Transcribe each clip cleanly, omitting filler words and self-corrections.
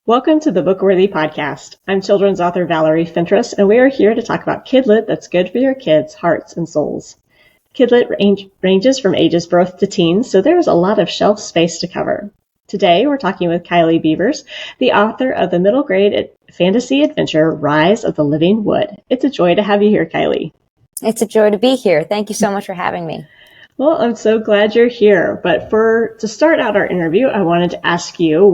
Welcome to the Bookworthy Podcast. I'm children's author Valerie Fentress, and we are here to talk about kidlit that's good for your kids' hearts and souls. Kidlit ranges from ages birth to teens, so there's a lot of shelf space to cover. Today, we're talking with Kylie Beevers, the author of the middle grade fantasy adventure Rise of the Living Wood. It's a joy to have you here, Kylie. It's a joy to be here. Thank you so much for having me. Well, I'm so glad you're here. But to start out our interview, I wanted to ask you,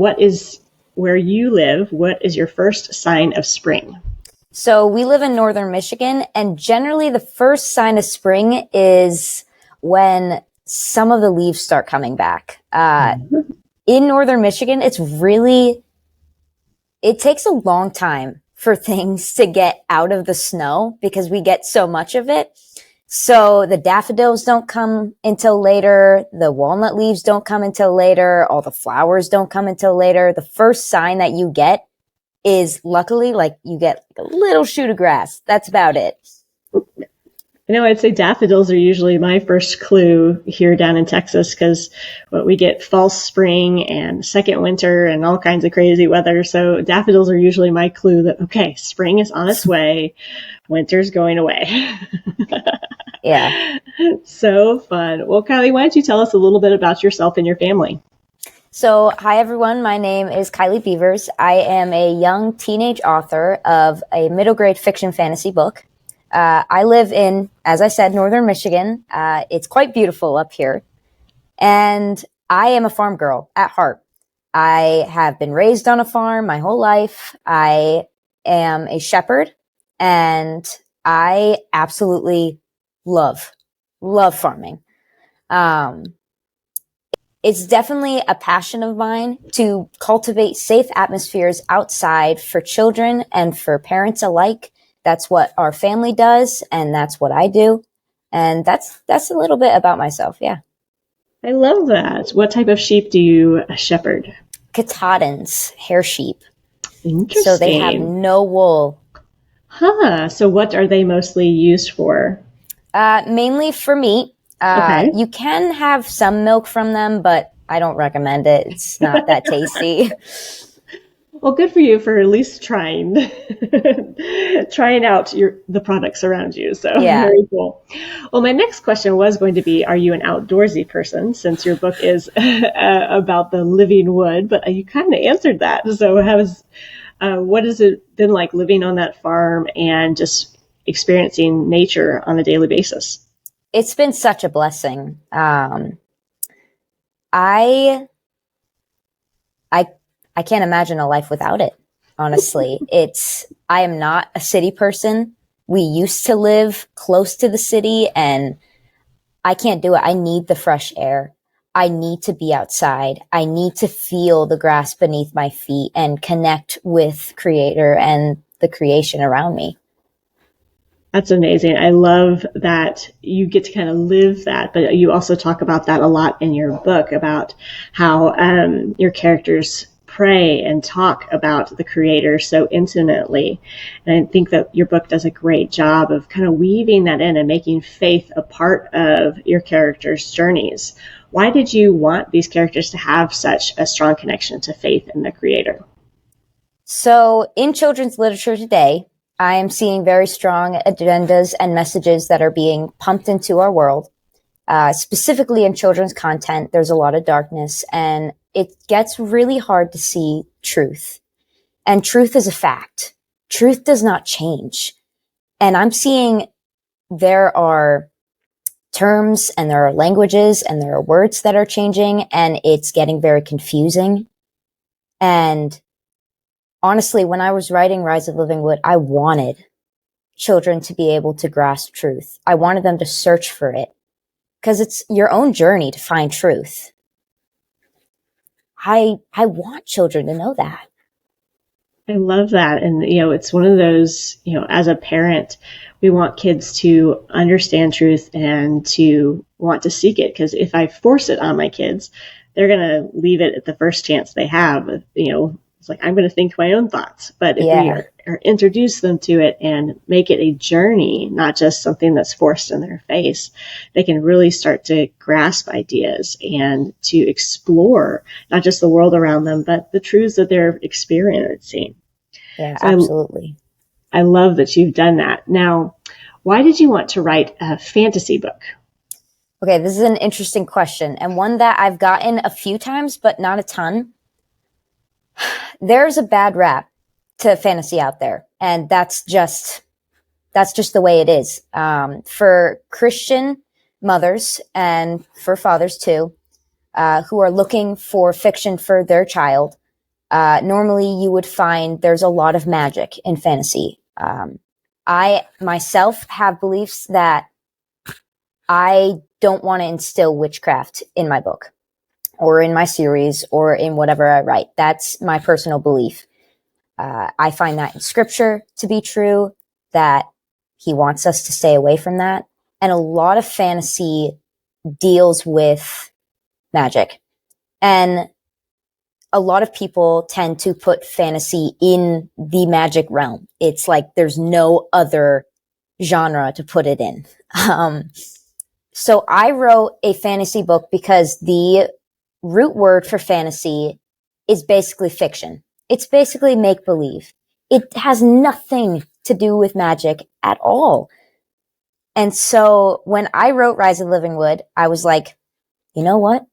where you live, what is your first sign of spring? So we live in northern Michigan, and generally the first sign of spring is when some of the leaves start coming back. In northern Michigan, it takes a long time for things to get out of the snow because we get so much of it. So the daffodils don't come until later. The walnut leaves don't come until later. All the flowers don't come until later. The first sign that you get is luckily you get a little shoot of grass. That's about it. I'd say daffodils are usually my first clue here down in Texas because we get false spring and second winter and all kinds of crazy weather. So daffodils are usually my clue that, okay, spring is on its way. Winter's going away. Yeah. So fun. Well, Kylie, why don't you tell us a little bit about yourself and your family? So, hi everyone. My name is Kylie Beavers. I am a young teenage author of a middle grade fiction fantasy book. I live in, as I said, northern Michigan. It's quite beautiful up here. And I am a farm girl at heart. I have been raised on a farm my whole life. I am a shepherd, and I absolutely love farming. It's definitely a passion of mine to cultivate safe atmospheres outside for children and for parents alike. That's what our family does, and that's what I do. And that's a little bit about myself, yeah. I love that. What type of sheep do you shepherd? Katahdins, hair sheep. Interesting. So they have no wool. So what are they mostly used for? Mainly for meat. Okay. You can have some milk from them, but I don't recommend it. It's not that tasty. Well, good for you for at least trying out the products around you. So yeah. Very cool. Well, my next question was going to be, are you an outdoorsy person, since your book is about the living wood, but you kind of answered that. So what has it been like living on that farm and just experiencing nature on a daily basis? It's been such a blessing. I can't imagine a life without it, honestly. I am not a city person. We used to live close to the city, and I can't do it. I need the fresh air. I need to be outside. I need to feel the grass beneath my feet and connect with Creator and the creation around me. That's amazing. I love that you get to kind of live that, but you also talk about that a lot in your book, about how your characters pray and talk about the Creator so intimately. And I think that your book does a great job of kind of weaving that in and making faith a part of your characters' journeys. Why did you want these characters to have such a strong connection to faith in the Creator? So in children's literature today, I am seeing very strong agendas and messages that are being pumped into our world. Specifically in children's content, there's a lot of darkness, and it gets really hard to see truth. And truth is a fact. Truth does not change. And I'm seeing there are terms and there are languages and there are words that are changing, and it's getting very confusing. And honestly, when I was writing Rise of Living Wood, I wanted children to be able to grasp truth. I wanted them to search for it, because it's your own journey to find truth. I want children to know that. I love that. And, it's one of those, as a parent, we want kids to understand truth and to want to seek it. Because if I force it on my kids, they're going to leave it at the first chance they have, It's like, I'm going to think my own thoughts. But if we Yeah. are introduce them to it and make it a journey, not just something that's forced in their face, they can really start to grasp ideas and to explore not just the world around them, but the truths that they're experiencing. Yeah, So absolutely. I love that you've done that. Now, why did you want to write a fantasy book? Okay, this is an interesting question, and one that I've gotten a few times, but not a ton. There's a bad rap to fantasy out there, and that's just the way it is. For Christian mothers and for fathers too, who are looking for fiction for their child, normally you would find there's a lot of magic in fantasy. I myself have beliefs that I don't want to instill witchcraft in my book or in my series or in whatever I write. That's my personal belief. I find that in scripture to be true, that he wants us to stay away from that. And a lot of fantasy deals with magic. And a lot of people tend to put fantasy in the magic realm. It's like there's no other genre to put it in. So I wrote a fantasy book because the root word for fantasy is basically fiction. It's basically make-believe. It has nothing to do with magic at all. And so when I wrote Rise of the Living Wood, I was like, you know what?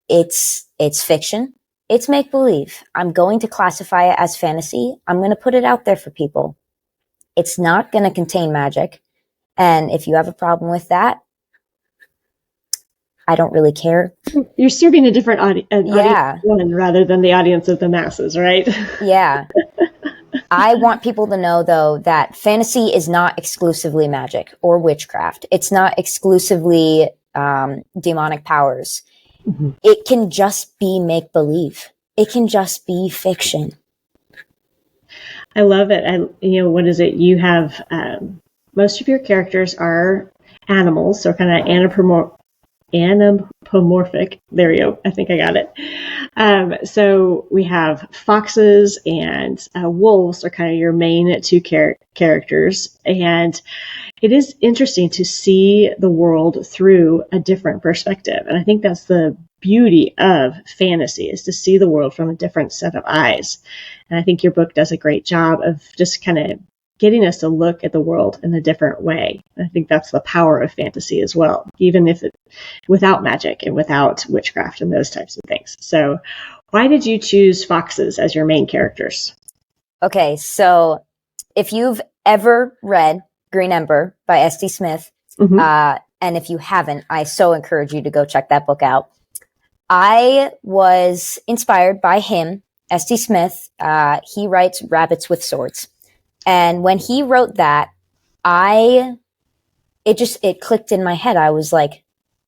It's fiction. It's make-believe. I'm going to classify it as fantasy. I'm going to put it out there for people. It's not going to contain magic. And if you have a problem with that, I don't really care. You're serving a different audience Yeah. one rather than the audience of the masses, right? Yeah. I want people to know, though, that fantasy is not exclusively magic or witchcraft. It's not exclusively demonic powers. Mm-hmm. It can just be make-believe. It can just be fiction. I love it. What is it? You have most of your characters are animals, so kind of anthropomorphic. There you go. I think I got it. So we have foxes and wolves are kind of your main two characters. And it is interesting to see the world through a different perspective. And I think that's the beauty of fantasy, is to see the world from a different set of eyes. And I think your book does a great job of just kind of getting us to look at the world in a different way. I think that's the power of fantasy as well, even if without magic and without witchcraft and those types of things. So why did you choose foxes as your main characters? Okay, so if you've ever read Green Ember by S.D. Smith, mm-hmm. And if you haven't, I so encourage you to go check that book out. I was inspired by him, S.D. Smith. He writes Rabbits with Swords. And when he wrote that, it clicked in my head. I was like,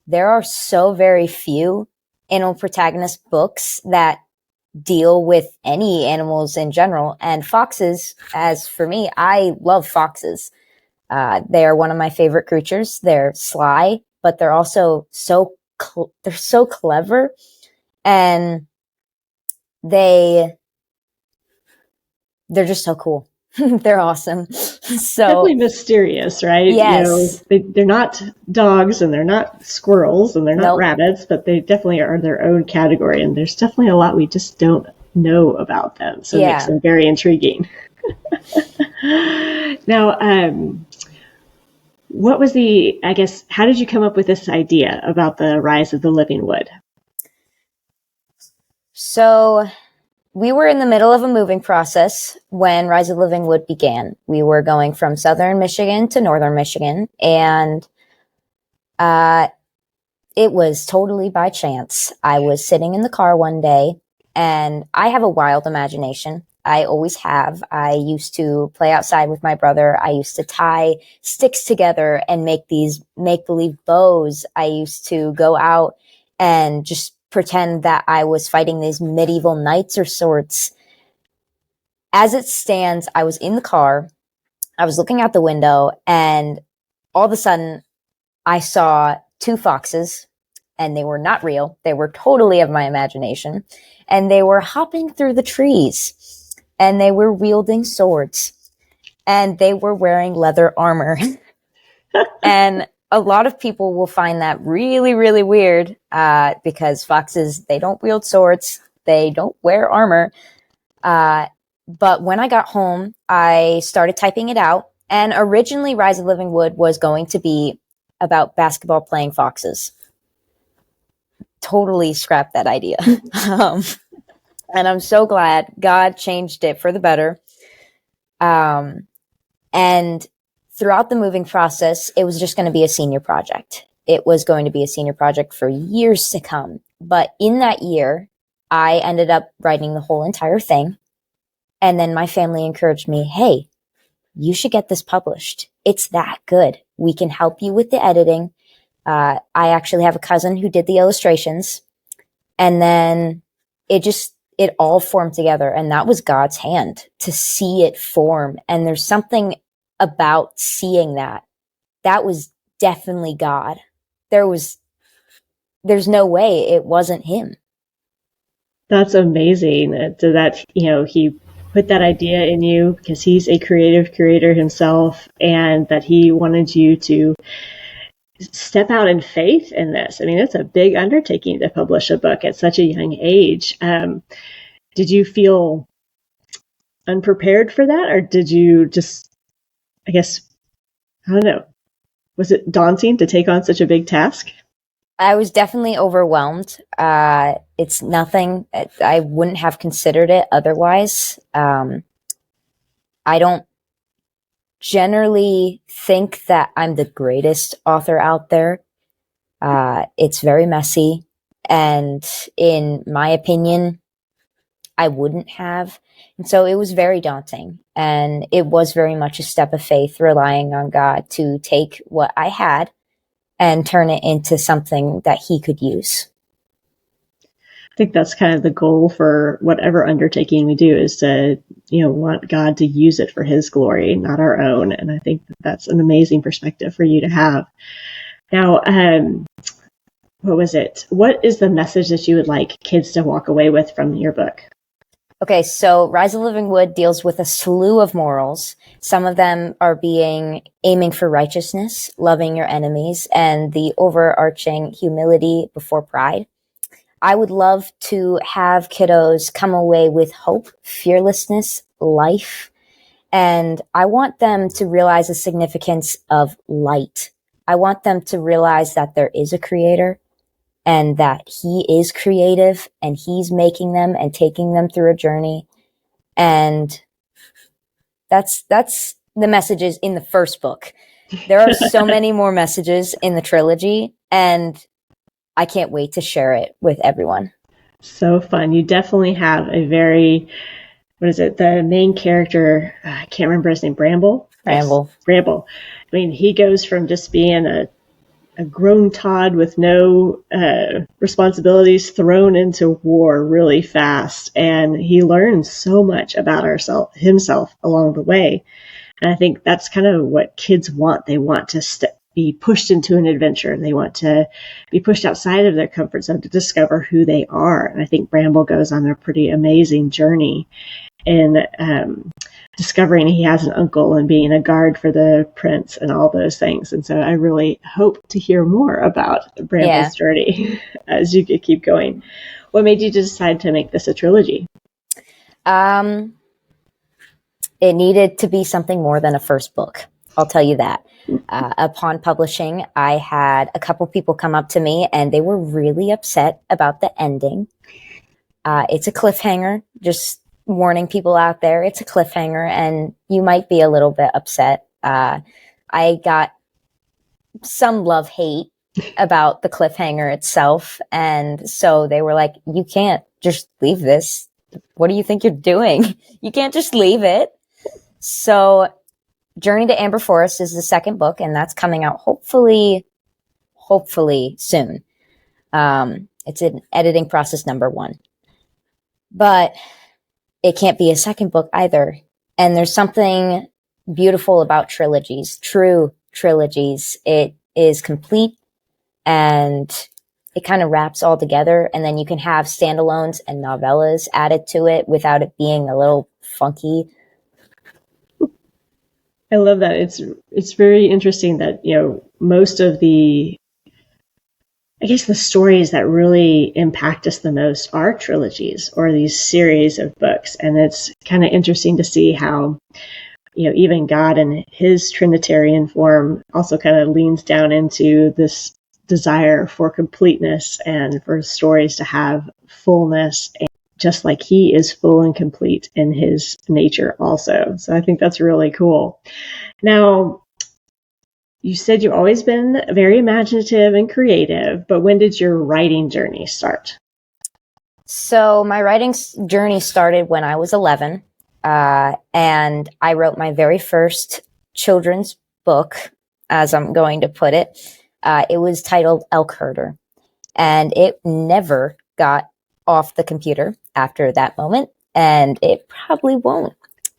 there are so very few animal protagonist books that deal with any animals in general. And foxes, as for me, I love foxes. They are one of my favorite creatures. They're sly, but they're also they're so clever, and they're just so cool. They're awesome. So definitely mysterious, right? Yes. They're not dogs and they're not squirrels and they're not rabbits, but they definitely are their own category. And there's definitely a lot we just don't know about them. So it makes them very intriguing. Now, what was how did you come up with this idea about the Rise of the Living Wood? So we were in the middle of a moving process when Rise of the Living Wood began. We were going from southern Michigan to northern Michigan, and it was totally by chance. I was sitting in the car one day, and I have a wild imagination. I always have. I used to play outside with my brother. I used to tie sticks together and make these make-believe bows. I used to go out and just pretend that I was fighting these medieval knights or sorts. As it stands, I was in the car. I was looking out the window, and all of a sudden, I saw two foxes, and they were not real. They were totally of my imagination, and they were hopping through the trees. and they were wielding swords, and they were wearing leather armor. And a lot of people will find that really, really weird, because foxes, they don't wield swords, they don't wear armor. But when I got home, I started typing it out. And originally, Rise of Living Wood was going to be about basketball playing foxes. Totally scrapped that idea. And I'm so glad God changed it for the better. And throughout the moving process, it was just going to be a senior project. It was going to be a senior project for years to come. But in that year, I ended up writing the whole entire thing. And then my family encouraged me, hey, you should get this published. It's that good. We can help you with the editing. I actually have a cousin who did the illustrations. And then it all formed together. And that was God's hand to see it form. And there's something about seeing that. That was definitely God. There's no way it wasn't him. That's amazing. So that, he put that idea in you because he's a creative creator himself, and that he wanted you to step out in faith in this. I mean, it's a big undertaking to publish a book at such a young age. Did you feel unprepared for that, or did you just, I guess, I don't know, was it daunting to take on such a big task? I was definitely overwhelmed. It's nothing, I wouldn't have considered it otherwise. I don't generally think that I'm the greatest author out there. It's very messy. And in my opinion, I wouldn't have. And so it was very daunting. And it was very much a step of faith, relying on God to take what I had and turn it into something that he could use. I think that's kind of the goal for whatever undertaking we do, is to, want God to use it for his glory, not our own. And I think that's an amazing perspective for you to have. Now, what was it? What is the message that you would like kids to walk away with from your book? Okay, so Rise of Living Wood deals with a slew of morals. Some of them are aiming for righteousness, loving your enemies, and the overarching humility before pride. I would love to have kiddos come away with hope, fearlessness, life, and I want them to realize the significance of light. I want them to realize that there is a creator, and that he is creative, and he's making them and taking them through a journey. And that's the messages in the first book. There are so many more messages in the trilogy, and I can't wait to share it with everyone. So fun. You definitely have a very, the main character, I can't remember his name, Bramble? Bramble. Yes, Bramble. I mean, he goes from just being a grown Todd with no responsibilities thrown into war really fast. And he learns so much about himself along the way. And I think that's kind of what kids want. They want to be pushed into an adventure. They want to be pushed outside of their comfort zone to discover who they are. And I think Bramble goes on a pretty amazing journey in discovering he has an uncle and being a guard for the prince and all those things. And so I really hope to hear more about Bramble's journey as you keep going. What made you decide to make this a trilogy? It needed to be something more than a first book. I'll tell you that. Upon publishing, I had a couple people come up to me and they were really upset about the ending. It's a cliffhanger, just warning people out there. It's a cliffhanger and you might be a little bit upset. I got some love-hate about the cliffhanger itself. And so they were like, you can't just leave this. What do you think you're doing? You can't just leave it. So Journey to Amber Forest is the second book, and that's coming out hopefully soon. It's in editing process number 1. But it can't be a second book either. And there's something beautiful about trilogies, true trilogies. It is complete and it kind of wraps all together, and then you can have standalones and novellas added to it without it being a little funky. I love that. It's very interesting that, most of the, I guess, the stories that really impact us the most are trilogies or these series of books. And it's kind of interesting to see how, even God in his Trinitarian form also kind of leans down into this desire for completeness and for stories to have fullness, and just like he is full and complete in his nature also. So I think that's really cool. Now, you said you've always been very imaginative and creative, but when did your writing journey start? So my writing journey started when I was 11, and I wrote my very first children's book, as I'm going to put it. It was titled Elk Herder, and it never got off the computer after that moment, and it probably won't.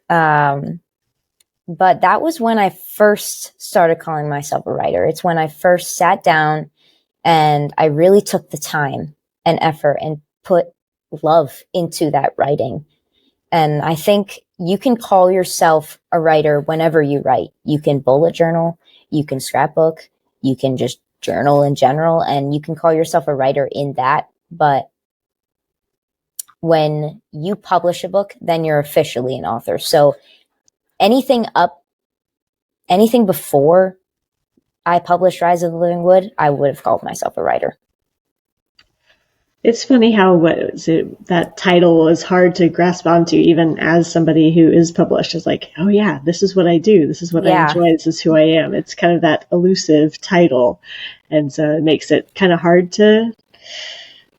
But that was when I first started calling myself a writer. It's when I first sat down and I really took the time and effort and put love into that writing. And I think you can call yourself a writer whenever you write. You can bullet journal, you can scrapbook, you can just journal in general, and you can call yourself a writer in that. But when you publish a book, then you're officially an author. So anything before I published Rise of the Living Wood, I would have called myself a writer. It's funny how that title is hard to grasp onto, even as somebody who is published. It's like, oh yeah, this is what I do. This is what I enjoy. This is who I am. It's kind of that elusive title. And so it makes it kind of hard to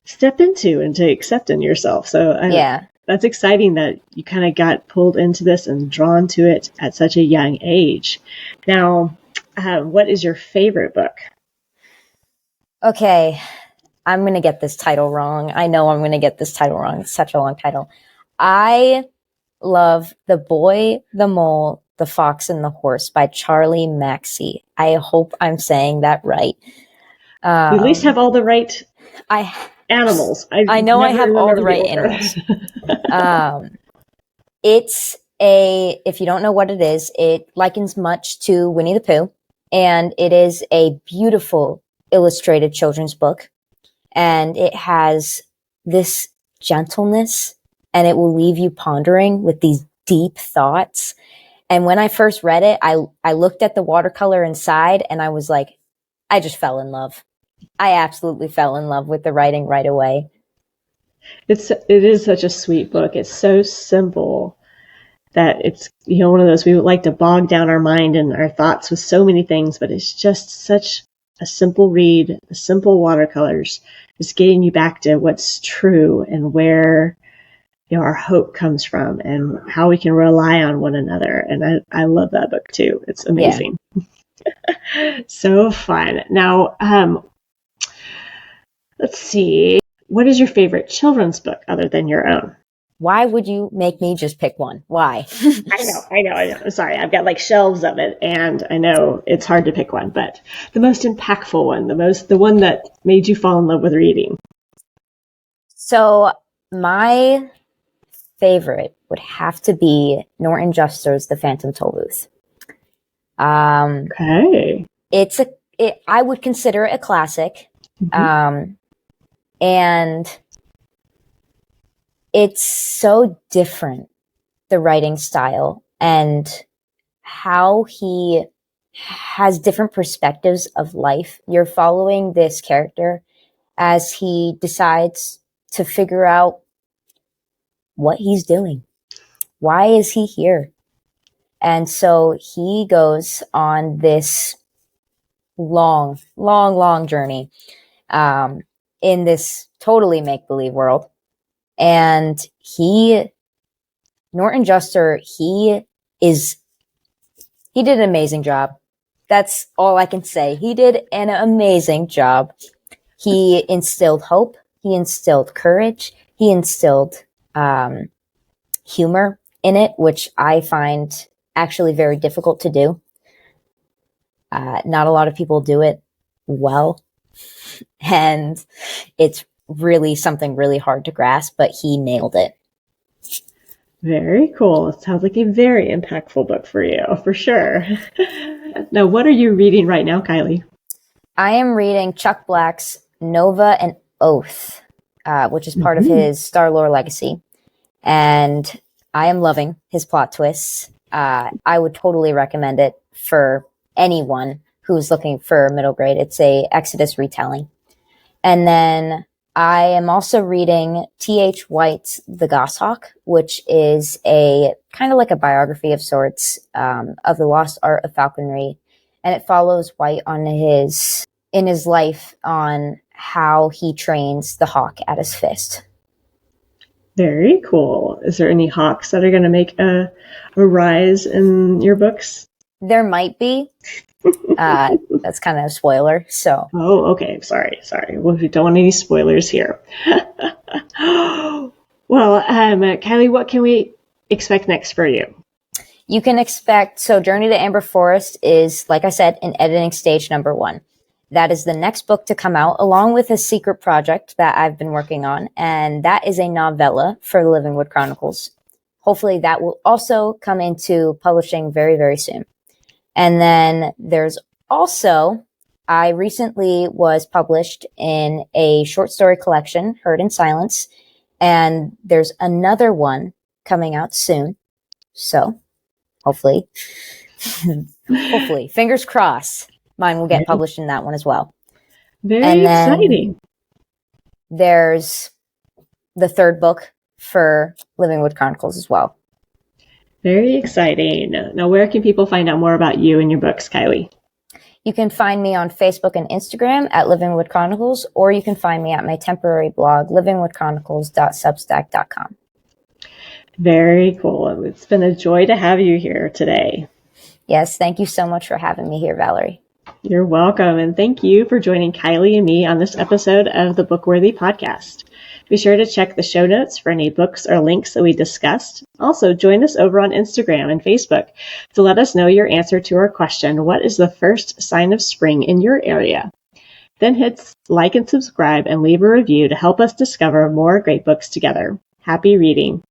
step into and to accept in yourself. So that's exciting that you kind of got pulled into this and drawn to it at such a young age. Now, what is your favorite book? Okay, I'm going to get this title wrong. I know I'm going to get this title wrong. It's such a long title. I love The Boy, the Mole, the Fox, and the Horse by Charlie Maxey. I hope I'm saying that right. You at least have all the right animals. I know I have all the right animals. If you don't know what it is, it likens much to Winnie the Pooh, and it is a beautiful illustrated children's book. And it has this gentleness, and it will leave you pondering with these deep thoughts. And when I first read it, I looked at the watercolor inside, and I was like, I just fell in love. I absolutely fell in love with the writing right away. It is such a sweet book. It's so simple that it's, one of those, we would like to bog down our mind and our thoughts with so many things, but it's just such a simple read, the simple watercolors, just getting you back to what's true and where our hope comes from and how we can rely on one another. And I love that book too. It's amazing. Yeah. So fun. Now, let's see. What is your favorite children's book other than your own? Why would you make me just pick one? Why? I know. I'm sorry. I've got like shelves of it, and I know it's hard to pick one, but the most impactful one, the one that made you fall in love with reading. So my favorite would have to be Norton Juster's The Phantom Tollbooth. Okay. I would consider it a classic. Mm-hmm. And it's so different, the writing style and how he has different perspectives of life. You're following this character as he decides to figure out what he's doing. Why is he here? And so he goes on this long journey in this totally make-believe world. And Norton Juster, he did an amazing job. That's all I can say. He did an amazing job. He instilled hope. He instilled courage. He instilled humor in it, which I find actually very difficult to do. Not a lot of people do it well. And it's really something really hard to grasp, but he nailed it. Very cool. It sounds like a very impactful book for you, for sure. Now, what are you reading right now, Kylie? I am reading Chuck Black's Nova and Oath, which is part of his Star-Lore legacy. And I am loving his plot twists. I would totally recommend it for anyone who's looking for middle grade. It's a Exodus retelling. And then I am also reading T.H. White's The Goshawk, which is a kind of like a biography of sorts of the lost art of falconry. And it follows White on in his life on how he trains the hawk at his fist. Very cool. Is there any hawks that are going to make a rise in your books? There might be. That's kind of a spoiler. So. Oh, okay. Sorry. Well, we don't want any spoilers here. Well, Kylie, what can we expect next for you? You can expect, Journey to Amber Forest is, like I said, in editing stage number 1. That is the next book to come out, along with a secret project that I've been working on, and that is a novella for the Livingwood Chronicles. Hopefully that will also come into publishing very, very soon. And then there's also, I recently was published in a short story collection, Heard in Silence, and there's another one coming out soon. So hopefully, fingers crossed, mine will get published in that one as well. Very exciting. There's the third book for Livingwood Chronicles as well. Very exciting. Now, where can people find out more about you and your books, Kylie? You can find me on Facebook and Instagram at Livingwood Chronicles, or you can find me at my temporary blog, livingwoodchronicles.substack.com. Very cool. It's been a joy to have you here today. Yes, thank you so much for having me here, Valerie. You're welcome, and thank you for joining Kylie and me on this episode of the Bookworthy Podcast. Be sure to check the show notes for any books or links that we discussed. Also, join us over on Instagram and Facebook to let us know your answer to our question, what is the first sign of spring in your area? Then hit like and subscribe and leave a review to help us discover more great books together. Happy reading.